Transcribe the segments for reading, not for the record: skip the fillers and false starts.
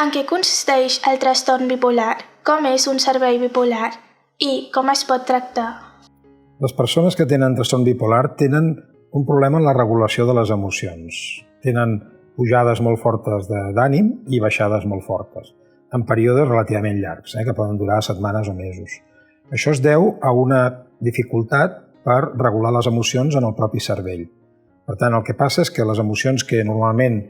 En què consisteix el trastorn bipolar? Com és un servei bipolar? I com es pot tractar? Les persones que tenen trastorn bipolar tenen un problema en la regulació de les emocions. Tenen pujades molt fortes d'ànim i baixades molt fortes, en períodes relativament llargs, que poden durar setmanes o mesos. Això es deu a una dificultat per regular les emocions en el propi cervell. Per tant, el que passa és que les emocions que normalment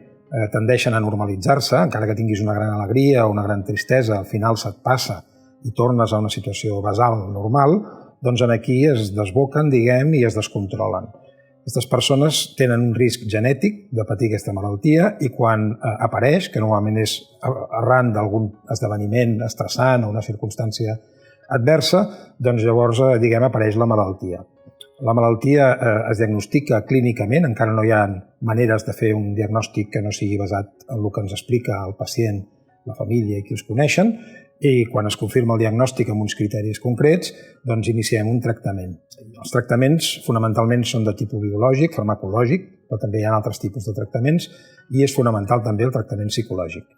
tendeixen a normalitzar-se, encara que tinguis una gran alegria o una gran tristesa, al final se't passa i tornes a una situació basal normal, doncs aquí es desboquen, i es descontrolen. Aquestes persones tenen un risc genètic de patir aquesta malaltia i quan apareix, que normalment és arran d'algun esdeveniment estressant o una circumstància adversa, doncs llavors apareix la malaltia. La malaltia es diagnostica clínicament, encara no hi ha maneres de fer un diagnòstic que no sigui basat en el que ens explica el pacient, la família i qui els coneixen, i quan es confirma el diagnòstic amb uns criteris concrets, doncs iniciem un tractament. Els tractaments fonamentalment són de tipus biològic, farmacològic, però també hi ha altres tipus de tractaments i és fonamental també el tractament psicològic.